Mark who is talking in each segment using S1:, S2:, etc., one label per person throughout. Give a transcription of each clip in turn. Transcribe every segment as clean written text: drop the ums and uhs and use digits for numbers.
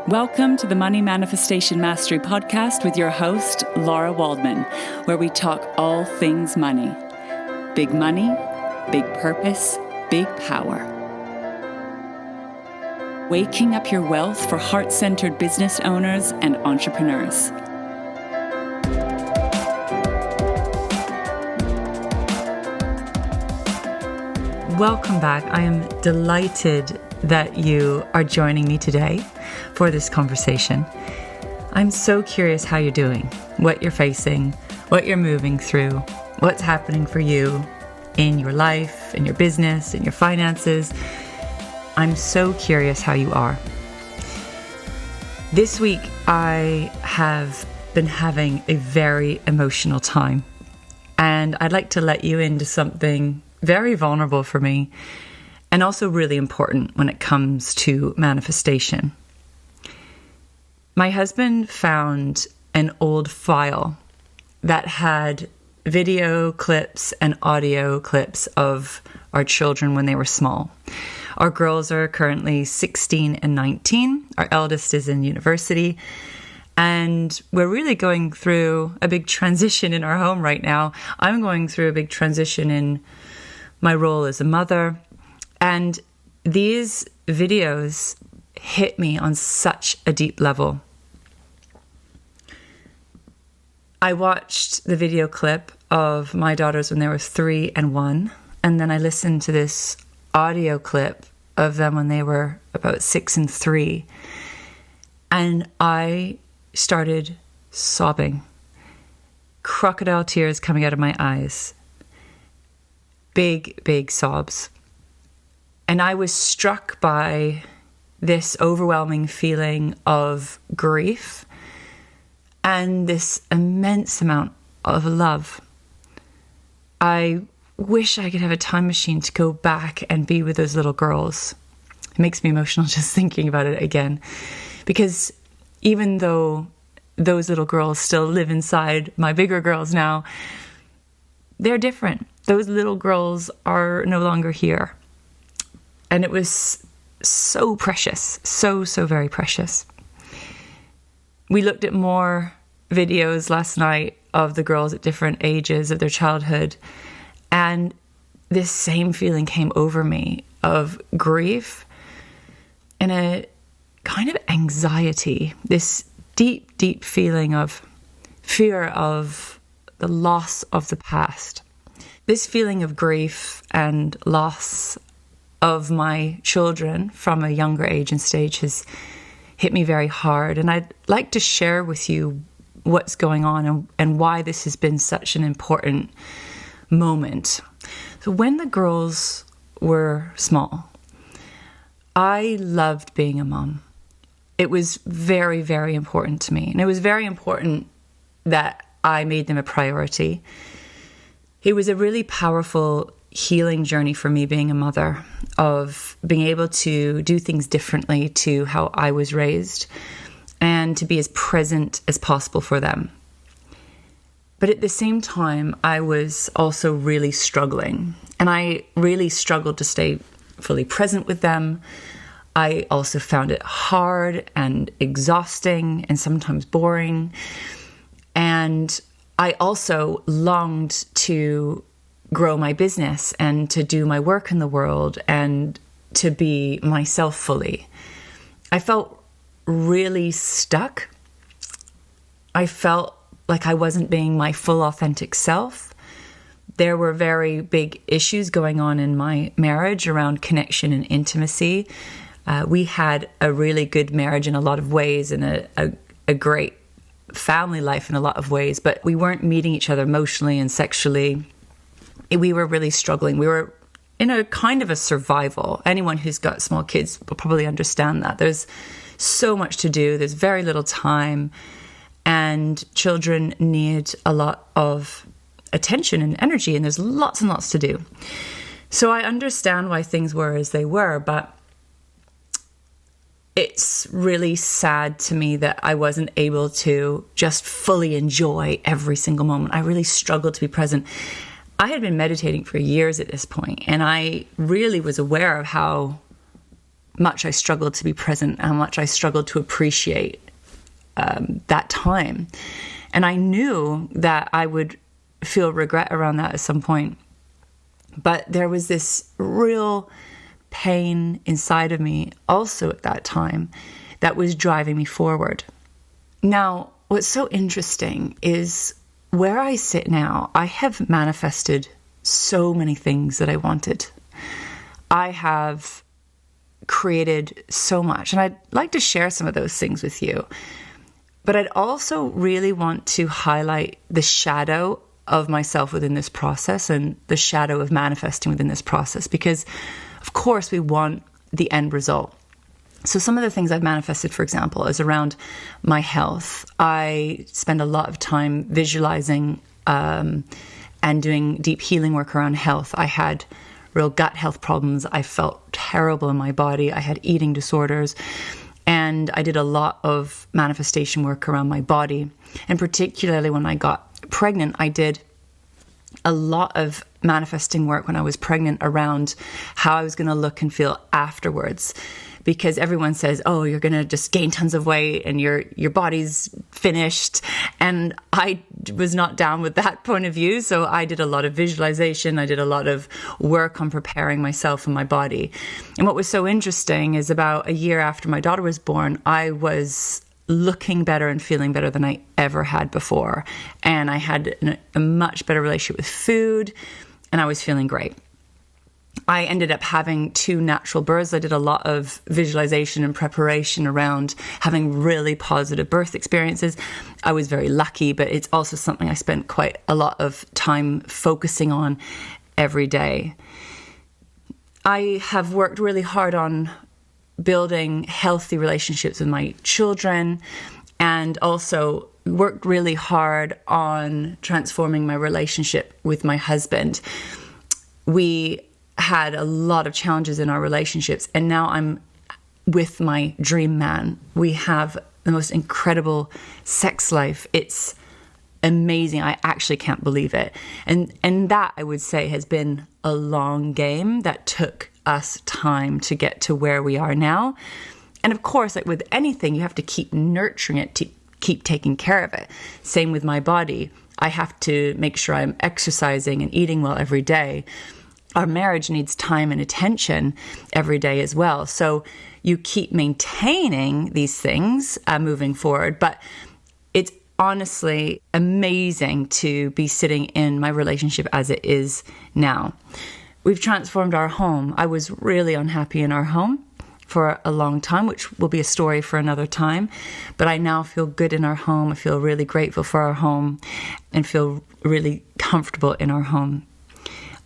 S1: Welcome to the Money Manifestation Mastery podcast with your host, Lara Waldman, where we talk all things money. Big money, big purpose, big power. Waking up your wealth for heart-centered business owners and entrepreneurs. Welcome back. I am delighted that you are joining me today for this conversation. I'm so curious how you're doing, what you're facing, what you're moving through, what's happening for you in your life, in your business, in your finances. I'm so curious how you are. This week, I have been having a very emotional time, and I'd like to let you into something very vulnerable for me and also really important when it comes to manifestation. My husband found an old file that had video clips and audio clips of our children when they were small. Our girls are currently 16 and 19. Our eldest is in university. And we're really going through a big transition in our home right now. I'm going through a big transition in my role as a mother. And these videos hit me on such a deep level. I watched the video clip of my daughters when they were 3 and 1, and then I listened to this audio clip of them when they were about 6 and 3, and I started sobbing, crocodile tears coming out of my eyes, big sobs. And I was struck by this overwhelming feeling of grief and this immense amount of love. I wish I could have a time machine to go back and be with those little girls. It makes me emotional just thinking about it again. Because even though those little girls still live inside my bigger girls now, they're different. Those little girls are no longer here. And it was so precious, so very precious. We looked at more videos last night of the girls at different ages of their childhood, and this same feeling came over me of grief and a kind of anxiety, this deep feeling of fear of the loss of the past. This feeling of grief and loss of my children from a younger age and stage has hit me very hard. And I'd like to share with you what's going on and why this has been such an important moment. So when the girls were small, I loved being a mom. It was very important to me. And it was very important that I made them a priority. It was a really powerful healing journey for me being a mother, of being able to do things differently to how I was raised and to be as present as possible for them. But at the same time, I was also really struggling, and I really struggled to stay fully present with them. I also found it hard and exhausting and sometimes boring. And I also longed to grow my business and to do my work in the world and to be myself fully. I felt really stuck. I felt like I wasn't being my full authentic self. There were very big issues going on in my marriage around connection and intimacy. We had a really good marriage in a lot of ways and a great family life in a lot of ways, but we weren't meeting each other emotionally and sexually. We were really struggling. We were in a kind of a survival. Anyone who's got small kids will probably understand that. There's so much to do. There's very little time. And children need a lot of attention and energy. And there's lots and lots to do. So I understand why things were as they were. But it's really sad to me that I wasn't able to just fully enjoy every single moment. I really struggled to be present. I had been meditating for years at this point, and I really was aware of how much I struggled to be present, how much I struggled to appreciate that time. And I knew that I would feel regret around that at some point. But there was this real pain inside of me also at that time that was driving me forward. Now, what's so interesting is where I sit now, I have manifested so many things that I wanted. I have created so much, and I'd like to share some of those things with you. But I'd also really want to highlight the shadow of myself within this process and the shadow of manifesting within this process, because of course we want the end result. So some of the things I've manifested, for example, is around my health. I spend a lot of time visualizing and doing deep healing work around health. I had real gut health problems. I felt terrible in my body. I had eating disorders. And I did a lot of manifestation work around my body. And particularly when I got pregnant, I did a lot of manifesting work when I was pregnant around how I was going to look and feel afterwards. Because everyone says, oh, you're going to just gain tons of weight and your body's finished. And I was not down with that point of view. So I did a lot of visualization. I did a lot of work on preparing myself and my body. And what was so interesting is about a year after my daughter was born, I was looking better and feeling better than I ever had before. And I had a much better relationship with food, and I was feeling great. I ended up having 2 natural births. I did a lot of visualization and preparation around having really positive birth experiences. I was very lucky, but it's also something I spent quite a lot of time focusing on every day. I have worked really hard on building healthy relationships with my children, and also worked really hard on transforming my relationship with my husband. We had a lot of challenges in our relationships, and now I'm with my dream man. We have the most incredible sex life. It's amazing. I actually can't believe it. And that, I would say, has been a long game that took us time to get to where we are now. And of course, like with anything, you have to keep nurturing it, to keep taking care of it. Same with my body. I have to make sure I'm exercising and eating well every day. Our marriage needs time and attention every day as well. So you keep maintaining these things moving forward. But it's honestly amazing to be sitting in my relationship as it is now. We've transformed our home. I was really unhappy in our home for a long time, which will be a story for another time. But I now feel good in our home. I feel really grateful for our home and feel really comfortable in our home.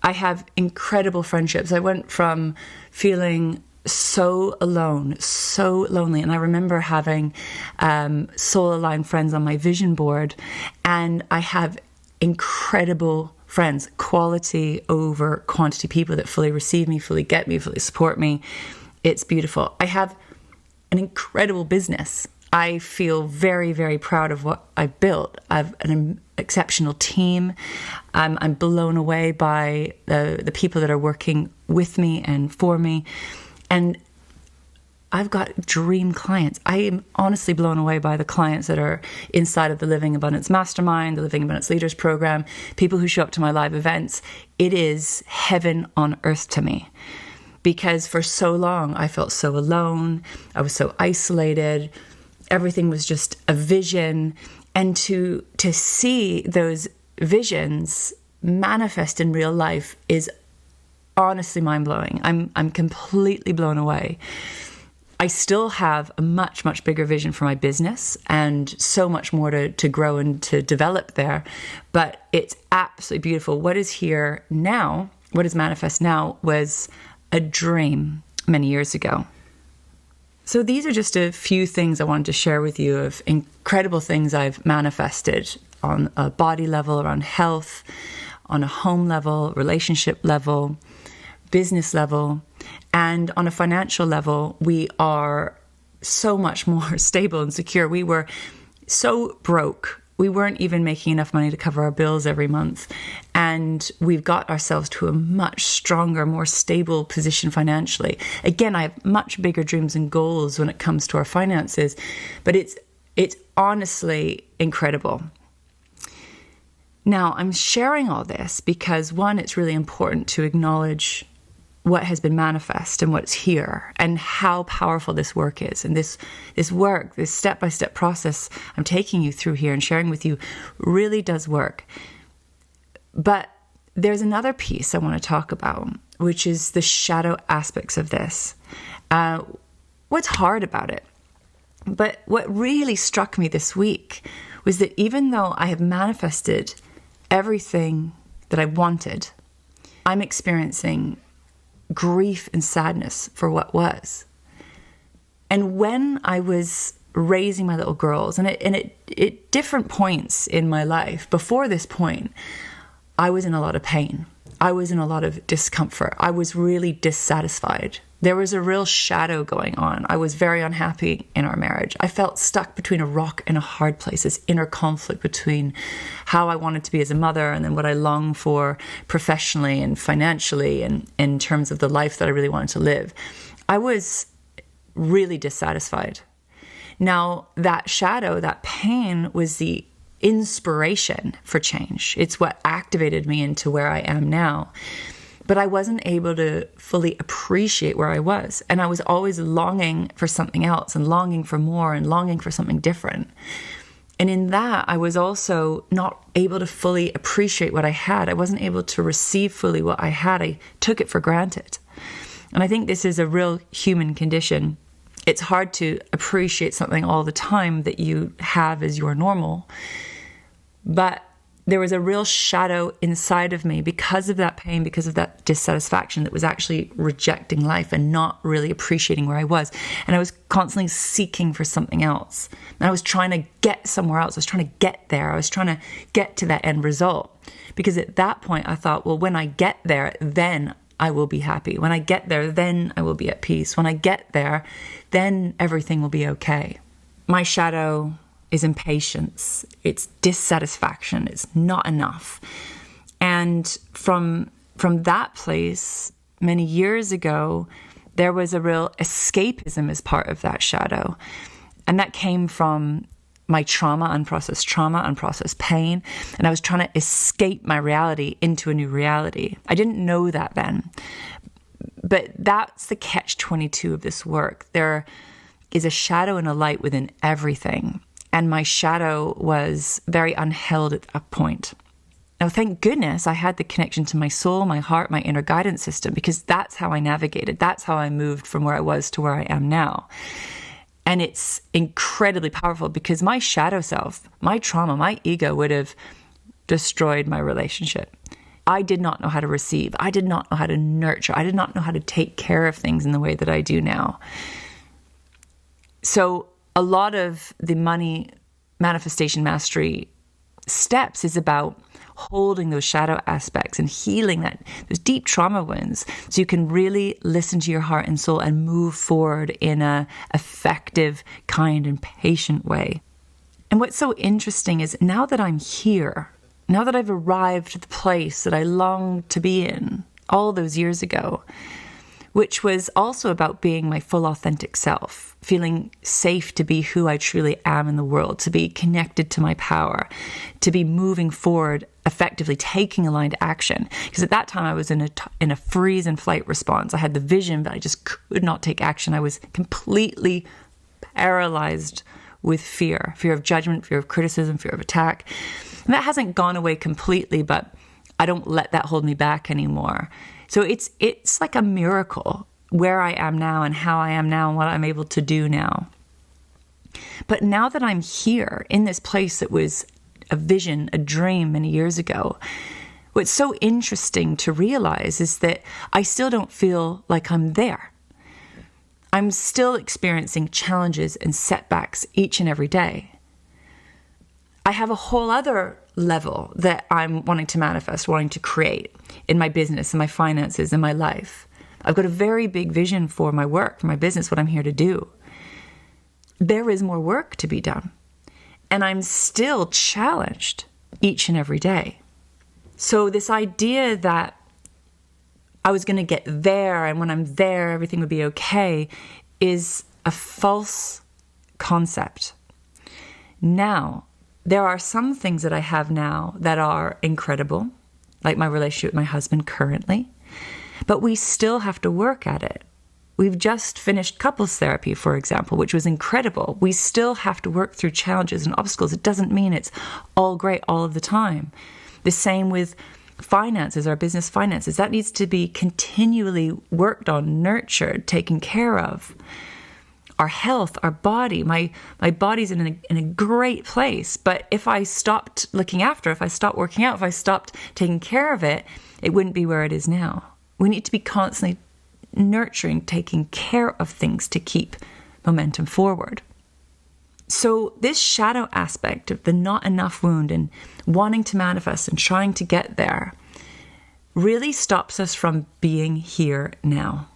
S1: I have incredible friendships. I went from feeling so alone, so lonely. And I remember having soul-aligned friends on my vision board. And I have incredible friends, quality over quantity, people that fully receive me, fully get me, fully support me. It's beautiful. I have an incredible business. I feel very, very proud of what I've built. I have an exceptional team. I'm blown away by the people that are working with me and for me. And I've got dream clients. I am honestly blown away by the clients that are inside of the Living Abundance Mastermind, the Living Abundance Leaders Program, people who show up to my live events. It is heaven on earth to me. Because for so long, I felt so alone. I was so isolated. Everything was just a vision. And to see those visions manifest in real life is honestly mind-blowing. I'm completely blown away. I still have a much, much bigger vision for my business and so much more to grow and to develop there. But it's absolutely beautiful. What is here now, what is manifest now, was a dream many years ago. So these are just a few things I wanted to share with you of incredible things I've manifested on a body level, around health, on a home level, relationship level, business level, and on a financial level. We are so much more stable and secure. We were so broke. we weren't even making enough money to cover our bills every month. And we've got ourselves to a much stronger, more stable position financially. Again, I have much bigger dreams and goals when it comes to our finances, but it's honestly incredible. Now, I'm sharing all this because, one, it's really important to acknowledge what has been manifest and what's here and how powerful this work is. And this work, this step-by-step process I'm taking you through here and sharing with you really does work. But there's another piece I want to talk about, which is the shadow aspects of this. What's hard about it? But what really struck me this week was that even though I have manifested everything that I wanted, I'm experiencing grief and sadness for what was. And when I was raising my little girls, and at different points in my life, before this point, I was in a lot of pain. I was in a lot of discomfort. I was really dissatisfied. There was a real shadow going on. I was very unhappy in our marriage. I felt stuck between a rock and a hard place, this inner conflict between how I wanted to be as a mother and then what I longed for professionally and financially and in terms of the life that I really wanted to live. I was really dissatisfied. Now, that shadow, that pain was the inspiration for change. It's what activated me into where I am now. But I wasn't able to fully appreciate where I was. And I was always longing for something else and longing for more and longing for something different. And in that, I was also not able to fully appreciate what I had. I wasn't able to receive fully what I had. I took it for granted. And I think this is a real human condition. It's hard to appreciate something all the time that you have as your normal. But there was a real shadow inside of me because of that pain, because of that dissatisfaction that was actually rejecting life and not really appreciating where I was. And I was constantly seeking for something else. And I was trying to get somewhere else. I was trying to get there. I was trying to get to that end result. Because at that point I thought, well, when I get there, then I will be happy. When I get there, then I will be at peace. When I get there, then everything will be okay. My shadow is impatience, it's dissatisfaction, it's not enough. And from that place, many years ago, there was a real escapism as part of that shadow. And that came from my unprocessed pain. And I was trying to escape my reality into a new reality. I didn't know that then. But that's the catch-22 of this work. There is a shadow and a light within everything. And my shadow was very unheld at a point. Now, thank goodness I had the connection to my soul, my heart, my inner guidance system, because that's how I navigated. That's how I moved from where I was to where I am now. And it's incredibly powerful because my shadow self, my trauma, my ego would have destroyed my relationship. I did not know how to receive. I did not know how to nurture. I did not know how to take care of things in the way that I do now. So a lot of the money manifestation mastery steps is about holding those shadow aspects and healing those deep trauma wounds so you can really listen to your heart and soul and move forward in a effective, kind, and patient way. And what's so interesting is now that I'm here, now that I've arrived at the place that I longed to be in all those years ago, which was also about being my full authentic self, feeling safe to be who I truly am in the world, to be connected to my power, to be moving forward effectively, taking aligned action. Because at that time I was in a freeze and flight response. I had the vision, but I just could not take action. I was completely paralyzed with fear of judgment, fear of criticism, fear of attack. And that hasn't gone away completely, but I don't let that hold me back anymore. So it's like a miracle where I am now and how I am now and what I'm able to do now. But now that I'm here in this place that was a vision, a dream many years ago, what's so interesting to realize is that I still don't feel like I'm there. I'm still experiencing challenges and setbacks each and every day. I have a whole other level that I'm wanting to manifest, wanting to create in my business, in my finances, in my life. I've got a very big vision for my work, for my business, what I'm here to do. There is more work to be done. And I'm still challenged each and every day. So this idea that I was going to get there, and when I'm there, everything would be okay, is a false concept. Now, there are some things that I have now that are incredible, like my relationship with my husband currently, but we still have to work at it. We've just finished couples therapy, for example, which was incredible. We still have to work through challenges and obstacles. It doesn't mean it's all great all of the time. The same with finances, our business finances. That needs to be continually worked on, nurtured, taken care of. Our health, our body, my body's in a great place. But if I stopped looking after, if I stopped working out, if I stopped taking care of it, it wouldn't be where it is now. We need to be constantly nurturing, taking care of things to keep momentum forward. So this shadow aspect of the not enough wound and wanting to manifest and trying to get there really stops us from being here now.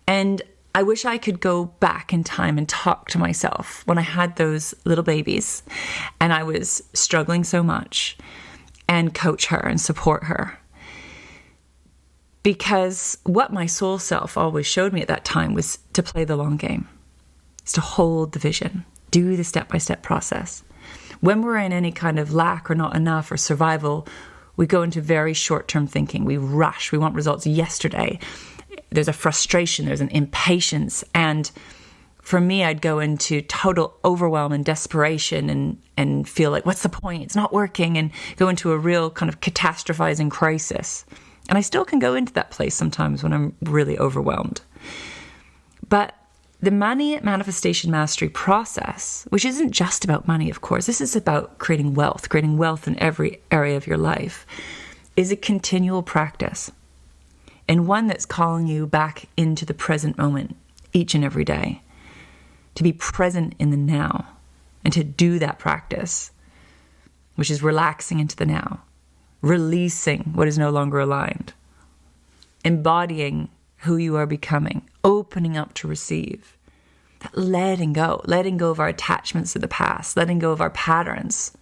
S1: And I wish I could go back in time and talk to myself when I had those little babies and I was struggling so much, and coach her and support her. Because what my soul self always showed me at that time was to play the long game. It's to hold the vision, do the step-by-step process. When we're in any kind of lack or not enough or survival, we go into very short-term thinking. We rush. We want results yesterday. There's a frustration. There's an impatience. And for me, I'd go into total overwhelm and desperation and feel like, what's the point? It's not working. And go into a real kind of catastrophizing crisis. And I still can go into that place sometimes when I'm really overwhelmed. But the money manifestation mastery process, which isn't just about money, of course, this is about creating wealth in every area of your life, is a continual practice, and one that's calling you back into the present moment each and every day, to be present in the now, and to do that practice, which is relaxing into the now, releasing what is no longer aligned, embodying who you are becoming, opening up to receive, that letting go of our attachments to the past, letting go of our patterns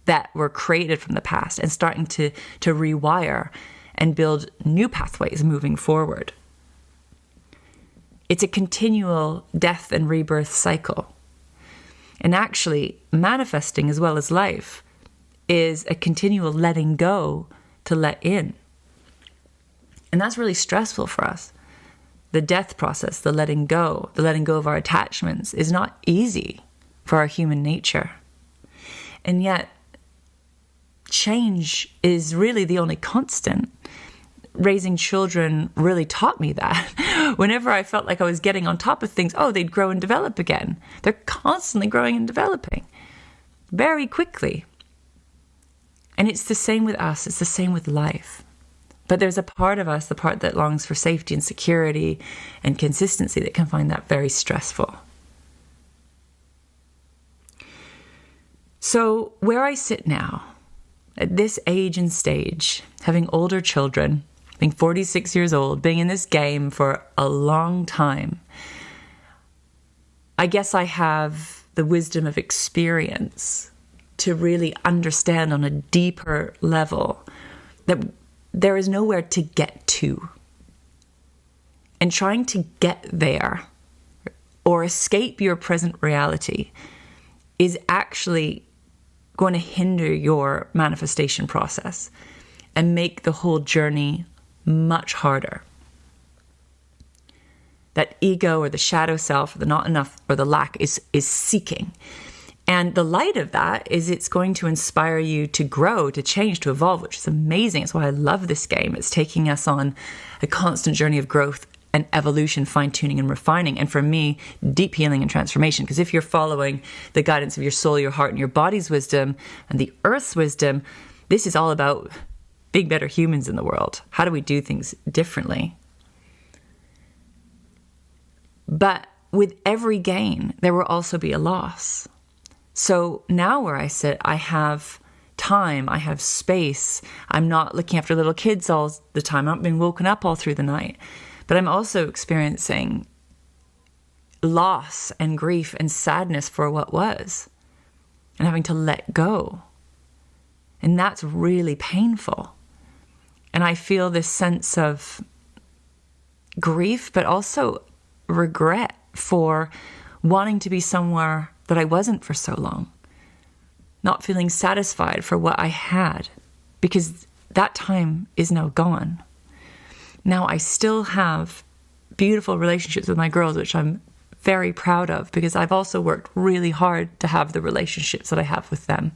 S1: that were created from the past, and starting to rewire and build new pathways moving forward. It's a continual death and rebirth cycle. And actually, manifesting as well as life is a continual letting go to let in. And that's really stressful for us. The death process, the letting go of our attachments is not easy for our human nature. And yet, change is really the only constant. Raising children really taught me that. Whenever I felt like I was getting on top of things, they'd grow and develop again. They're constantly growing and developing very quickly. And it's the same with us. It's the same with life. But there's a part of us, the part that longs for safety and security and consistency, that can find that very stressful. So where I sit now, at this age and stage, having older children, being 46 years old, being in this game for a long time, I guess I have the wisdom of experience to really understand on a deeper level that there is nowhere to get to. And trying to get there or escape your present reality is actually going to hinder your manifestation process and make the whole journey much harder. That ego or the shadow self or the not enough or the lack is seeking. And the light of that is it's going to inspire you to grow, to change, to evolve, which is amazing. It's why I love this game. It's taking us on a constant journey of growth and evolution, fine-tuning and refining. And for me, deep healing and transformation. Because if you're following the guidance of your soul, your heart, and your body's wisdom, and the earth's wisdom, this is all about being better humans in the world. How do we do things differently? But with every gain, there will also be a loss. So now where I sit, I have time, I have space. I'm not looking after little kids all the time. I'm not being woken up all through the night. But I'm also experiencing loss and grief and sadness for what was, and having to let go. And that's really painful. And I feel this sense of grief, but also regret for wanting to be somewhere that I wasn't for so long. Not feeling satisfied for what I had, because that time is now gone. Now I still have beautiful relationships with my girls, which I'm very proud of, because I've also worked really hard to have the relationships that I have with them.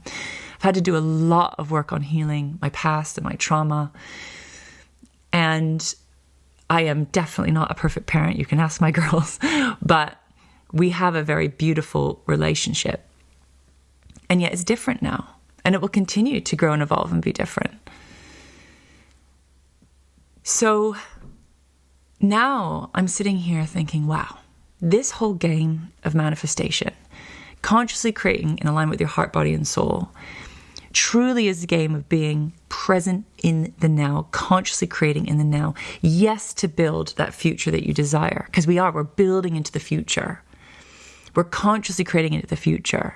S1: I've had to do a lot of work on healing my past and my trauma. And I am definitely not a perfect parent. You can ask my girls, but we have a very beautiful relationship. And yet it's different now, and it will continue to grow and evolve and be different. So now I'm sitting here thinking, wow, this whole game of manifestation, consciously creating in alignment with your heart, body, and soul, truly is a game of being present in the now, consciously creating in the now. Yes, to build that future that you desire, because we're building into the future. We're consciously creating into the future,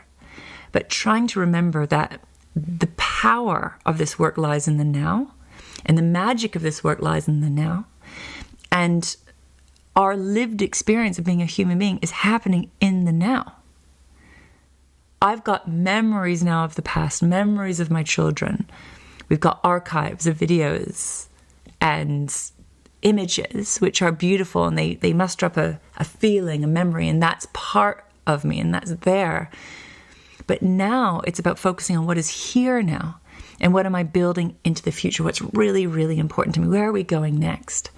S1: but trying to remember that the power of this work lies in the now, and the magic of this work lies in the now. And our lived experience of being a human being is happening in the now. I've got memories now of the past, memories of my children. We've got archives of videos and images, which are beautiful, and they muster up a feeling, a memory, and that's part of me, and that's there. But now it's about focusing on what is here now, and what am I building into the future? What's really, really important to me? Where are we going next?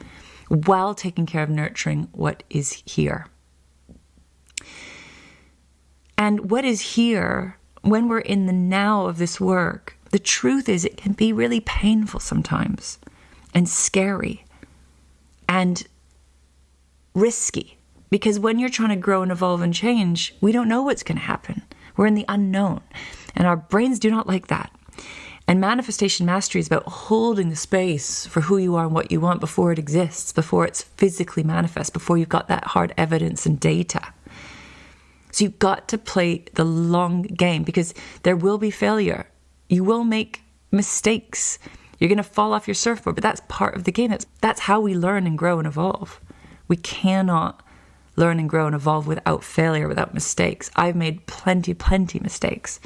S1: While taking care of nurturing what is here. And what is here, when we're in the now of this work, the truth is it can be really painful sometimes, and scary, and risky. Because when you're trying to grow and evolve and change, we don't know what's going to happen. We're in the unknown, and our brains do not like that. And manifestation mastery is about holding the space for who you are and what you want before it exists, before it's physically manifest, before you've got that hard evidence and data. So you've got to play the long game, because there will be failure. You will make mistakes. You're going to fall off your surfboard, but that's part of the game. That's how we learn and grow and evolve. We cannot learn and grow and evolve without failure, without mistakes. I've made plenty mistakes.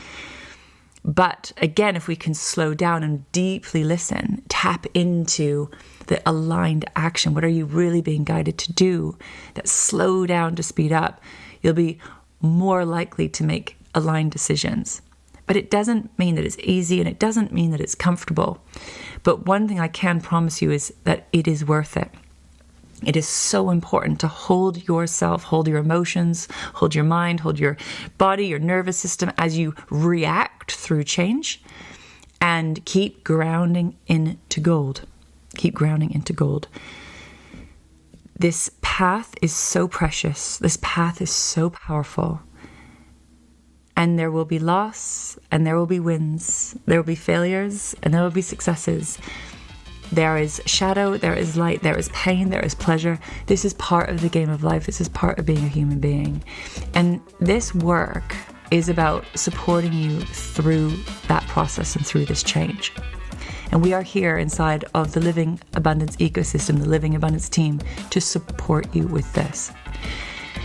S1: But again, if we can slow down and deeply listen, tap into the aligned action, what are you really being guided to do? That slow down to speed up, you'll be more likely to make aligned decisions. But it doesn't mean that it's easy, and it doesn't mean that it's comfortable. But one thing I can promise you is that it is worth it. It is so important to hold yourself, hold your emotions, hold your mind, hold your body, your nervous system as you react through change, and keep grounding into gold. Keep grounding into gold. This path is so precious. This path is so powerful. And there will be loss, and there will be wins. There will be failures, and there will be successes. There is shadow, there is light, there is pain, there is pleasure. This is part of the game of life. This is part of being a human being. And this work is about supporting you through that process and through this change. And we are here inside of the Living Abundance ecosystem, the Living Abundance team, to support you with this.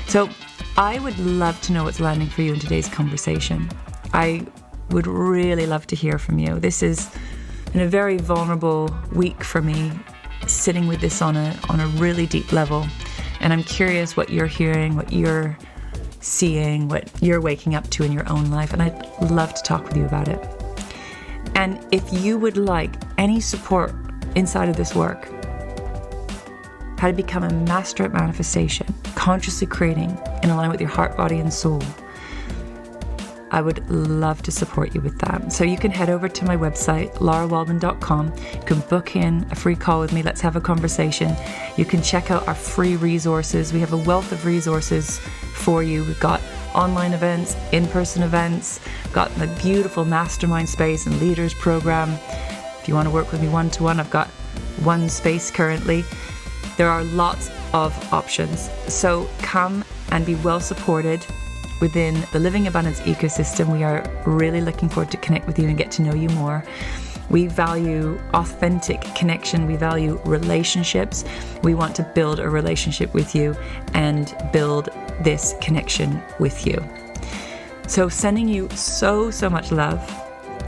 S1: So I would love to know what's landing for you in today's conversation. I would really love to hear from you. This is in a very vulnerable week for me, sitting with this on a really deep level. And I'm curious what you're hearing, what you're seeing, what you're waking up to in your own life. And I'd love to talk with you about it. And if you would like any support inside of this work, how to become a master at manifestation, consciously creating in alignment with your heart, body, and soul, I would love to support you with that. So you can head over to my website, larawaldman.com. You can book in a free call with me. Let's have a conversation. You can check out our free resources. We have a wealth of resources for you. We've got online events, in-person events. We've got the beautiful mastermind space and leaders program. If you want to work with me one-to-one, I've got one space currently. There are lots of options. So come and be well supported within the Living Abundance ecosystem. We are really looking forward to connect with you and get to know you more. We value authentic connection. We value relationships. We want to build a relationship with you and build this connection with you. So sending you so much love,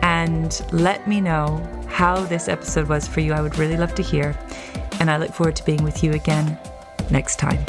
S1: and let me know how this episode was for you. I would really love to hear, and I look forward to being with you again next time.